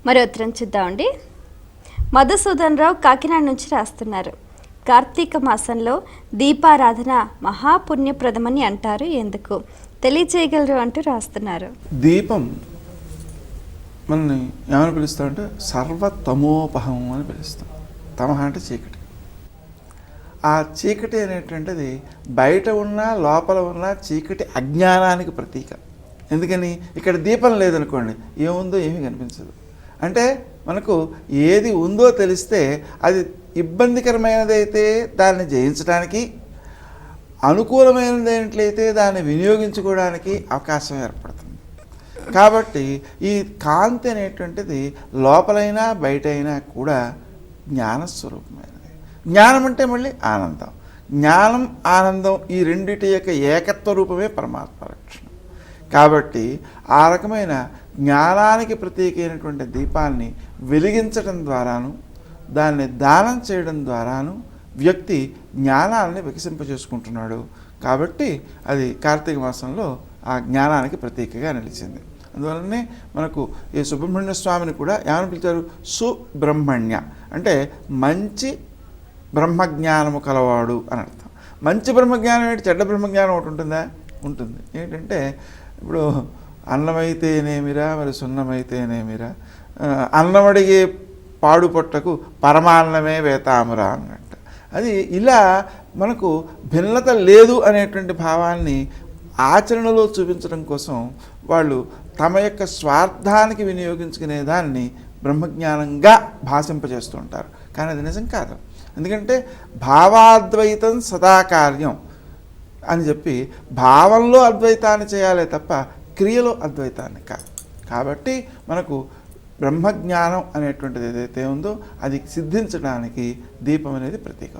మరి ఉత్తరం చూద్దామండి. మధుసూదన్ రావు కాకినాడ నుంచి రాస్తున్నారు. కార్తీక మాసంలో దీపారాధన మహాపుణ్యప్రదమని అంటారు, ఎందుకు తెలియజేయగలరు అంటూ రాస్తున్నారు. దీపం మనల్ని ఏమని పిలుస్తామంటే సర్వతమోపహం అని పిలుస్తాం. తమహ అంటే చీకటి. ఆ చీకటి అనేటువంటిది బయట ఉన్న లోపల ఉన్న చీకటి అజ్ఞానానికి ప్రతీక. ఎందుకని ఇక్కడ దీపం లేదనుకోండి, ఏముందో ఏమీ కనిపించదు. అంటే మనకు ఏది ఉందో తెలిస్తే అది ఇబ్బందికరమైనదైతే దాన్ని జయించడానికి, అనుకూలమైనదేంట్లయితే దాన్ని వినియోగించుకోవడానికి అవకాశం ఏర్పడుతుంది. కాబట్టి ఈ కాంతి అనేటువంటిది లోపలైనా బయటైనా కూడా జ్ఞానస్వరూపమైనది. జ్ఞానం అంటే మళ్ళీ ఆనందం. జ్ఞానం ఆనందం ఈ రెండిటి యొక్క ఏకత్వ రూపమే పరమాత్మ లక్షణం. కాబట్టి ఆ రకమైన జ్ఞానానికి ప్రతీకైనటువంటి దీపాన్ని వెలిగించడం ద్వారాను, దాన్ని దానం చేయడం ద్వారాను వ్యక్తి జ్ఞానాన్ని వికసింపజేసుకుంటున్నాడు. కాబట్టి అది కార్తీక మాసంలో ఆ జ్ఞానానికి ప్రతీకగా నిలిచింది. అందువలనే మనకు ఈ సుబ్రహ్మణ్య స్వామిని కూడా ఏమని పిలిచారు? సుబ్రహ్మణ్య అంటే మంచి బ్రహ్మజ్ఞానము కలవాడు అని అర్థం. మంచి బ్రహ్మజ్ఞానం ఏంటి? చెడ్డ బ్రహ్మజ్ఞానం ఒకటి ఉంటుందా? ఉంటుంది. ఏంటంటే ఇప్పుడు అన్నమైతేనేమిరా మరి సున్నమైతేనేమిరా, అన్నమడిగే పాడు పొట్టకు పరమాన్నమే వేతామురా అన్నట్టు. అది ఇలా మనకు భిన్నత లేదు అనేటువంటి భావాన్ని ఆచరణలో చూపించడం కోసం వాళ్ళు తమ యొక్క స్వార్థానికి వినియోగించుకునే దాన్ని బ్రహ్మజ్ఞానంగా భాషింపజేస్తూ ఉంటారు. కానీ అది నిజం కాదు. ఎందుకంటే భావాద్వైతం సదాకార్యం అని చెప్పి భావంలో అద్వైతాన్ని చేయాలే తప్ప క్రియలో అద్వైతాన్ని కాదు. కాబట్టి మనకు బ్రహ్మజ్ఞానం అనేటువంటిది ఏదైతే ఉందో అది సిద్ధించడానికి దీపం అనేది ప్రతీక.